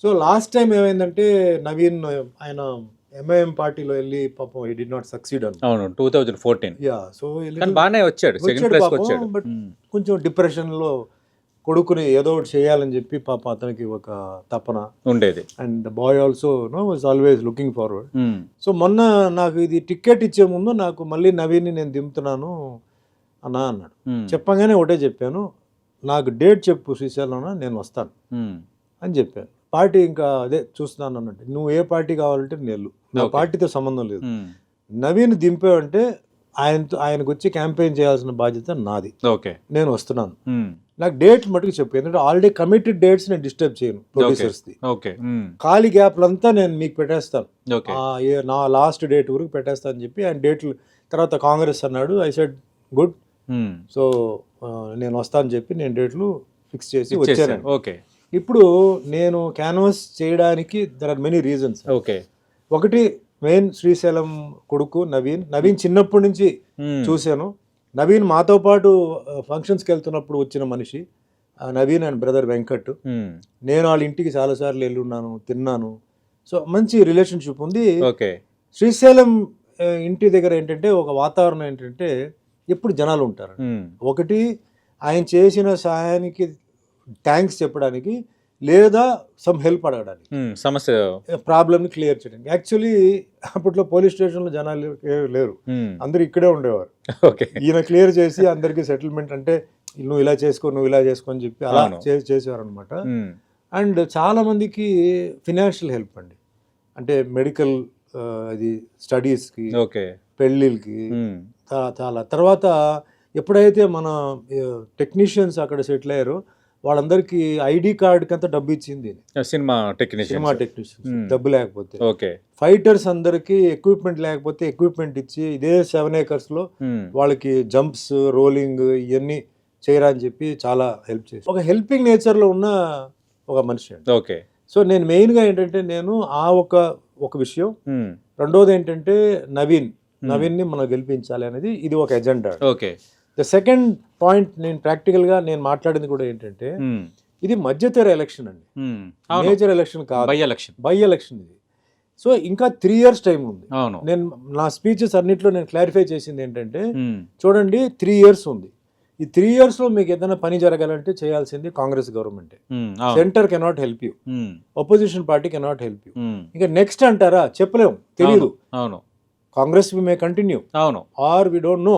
So last time ఏమైందంటే నవీన్ ఆయన MIM పార్టీలో వెళ్ళి పాపం ఈ డి నాట్ సక్సీడ్ అని. అవును 2014. యా సో కానీ బాగానే వచ్చాడు, సెకండ్ ప్లేస్ వచ్చాడు. బట్ కొంచెం డిప్రెషన్లో కొడుకుని ఏదో ఒకటి చేయాలని చెప్పి పాప అతనికి ఒక తపన ఉండేది. And bye also was always looking forward. So మొన్న నాకు ఇది టికెట్ ఇచ్చే ముందు నాకు మళ్ళీ నవీన్ని నేను దింపుతున్నాను అన్నా అన్నాడు. చెప్పగానే ఒకటే చెప్పాను, నాకు డేట్ చెప్పు శ్రీశైలం నేను వస్తాను అని చెప్పాను. పార్టీ ఇంకా అదే చూస్తున్నాను అన్నట్టు, నువ్వు ఏ పార్టీ కావాలంటే నేను, నా పార్టీతో సంబంధం లేదు. నవీన్ దింపేవంటే ఆయనకు వచ్చి క్యాంపెయిన్ చేయాల్సిన బాధ్యత నాది. ఓకే నేను వస్తున్నాను, నాకు డేట్ మటుకు చెప్పు, ఎందుకంటే ఆల్రెడీ కమిటెడ్ డేట్స్ నేను డిస్టర్బ్ చేయను. ప్రొడ్యూసర్స్ది ఖాళీ గ్యాప్లంతా నేను మీకు పెట్టేస్తాను, నా లాస్ట్ డేట్ వరకు పెట్టేస్తాను అని చెప్పి ఆయన డేట్లు తర్వాత కాంగ్రెస్ అన్నాడు. ఐ సెడ్ గుడ్, సో నేను వస్తానని చెప్పి నేను డేట్లు ఫిక్స్ చేసి వచ్చాను. ఓకే ఇప్పుడు నేను క్యాన్వాస్ చేయడానికి there are many reasons. Okay ఒకటి మెయిన్ శ్రీశైలం కొడుకు నవీన్ చిన్నప్పటి నుంచి చూశాను. నవీన్ మాతో పాటు ఫంక్షన్స్కి వెళ్తున్నప్పుడు వచ్చిన మనిషి నవీన్ అండ్ బ్రదర్ వెంకట్. నేను వాళ్ళ ఇంటికి చాలాసార్లు వెళ్ళున్నాను, తిన్నాను. సో మంచి రిలేషన్షిప్ ఉంది. ఓకే శ్రీశైలం ఇంటి దగ్గర ఏంటంటే ఒక వాతావరణం ఏంటంటే ఎప్పుడు జనాలు ఉంటారు. ఒకటి ఆయన చేసిన సహాయానికి థ్యాంక్స్ చెప్పడానికి, లేదా సమ్ హెల్ప్ అడగడానికి, సమస్య ప్రాబ్లమ్ని క్లియర్ చేయడానికి. యాక్చువల్లీ అప్పట్లో పోలీస్ స్టేషన్లో జనాలు లేరు, అందరు ఇక్కడే ఉండేవారు. ఈయన క్లియర్ చేసి అందరికి సెటిల్మెంట్, అంటే నువ్వు ఇలా చేసుకో నువ్వు ఇలా చేసుకో అని చెప్పి అలా చేసేవారు అనమాట. అండ్ చాలా మందికి ఫినాన్షియల్ హెల్ప్ అండి, అంటే మెడికల్ అది స్టడీస్కి, పెళ్ళిళ్ళకి చాలా. తర్వాత ఎప్పుడైతే మన టెక్నీషియన్స్ అక్కడ సెటిల్ అయ్యారో వాళ్ళందరికీ ఐడి కార్డ్కి అంతా డబ్బు ఇచ్చింది సినిమా టెక్నీషియన్స్. డబ్బు లేకపోతే ఫైటర్స్ అందరికి ఎక్విప్మెంట్ లేకపోతే ఎక్విప్మెంట్ ఇచ్చి ఇదే 7 acres లో వాళ్ళకి జంప్స్, రోలింగ్ ఇవన్నీ చేయరా అని చెప్పి చాలా హెల్ప్ చేసి, ఒక హెల్పింగ్ నేచర్ లో ఉన్న ఒక మనిషి. ఓకే సో నేను మెయిన్ గా ఏంటంటే నేను ఆ ఒక విషయం, రెండోది ఏంటంటే నవీన్ని మనం గెలిపించాలి అనేది ఇది ఒక agenda. Okay the second point నేను ప్రాక్టికల్గా నేను మాట్లాడింది కూడా ఏంటంటే ఇది మధ్యతర ఎలక్షన్ అండి, మేజర్ ఎలక్షన్ కాదు, బై ఎలక్షన్ ఇది. సో ఇంకా 3 years టైం ఉంది. నేను నా స్పీచెస్ అన్నిట్లో నేను క్లారిఫై చేసింది ఏంటంటే చూడండి 3 years ఉంది, ఈ 3 years లో మీకు ఏదైనా పని జరగాలంటే చేయాల్సింది Congress government. Centre cannot help you, opposition party cannot help you. ఇంకా నెక్స్ట్ అంటారా చెప్పలేము, తెలియదు. Congress we may continue or we don't know,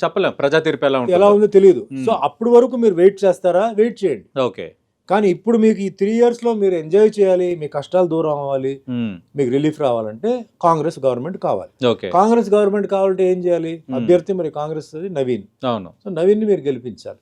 చెప్పలేం, ప్రజా తీర్పు ఎలా ఉందో తెలియదు. సో అప్పటి వరకు మీరు వెయిట్ చేస్తారా, వెయిట్ చేయండి. ఓకే కానీ ఇప్పుడు మీకు ఈ 3 years లో మీరు ఎంజాయ్ చేయాలి, మీ కష్టాలు దూరం అవ్వాలి, మీకు రిలీఫ్ రావాలంటే కాంగ్రెస్ గవర్నమెంట్ కావాలి. కాంగ్రెస్ గవర్నమెంట్ కావాలంటే ఏం చేయాలి, అభ్యర్థి మరి కాంగ్రెస్ నవీన్. సో నవీన్ ని మీరు గెలిపించాలి.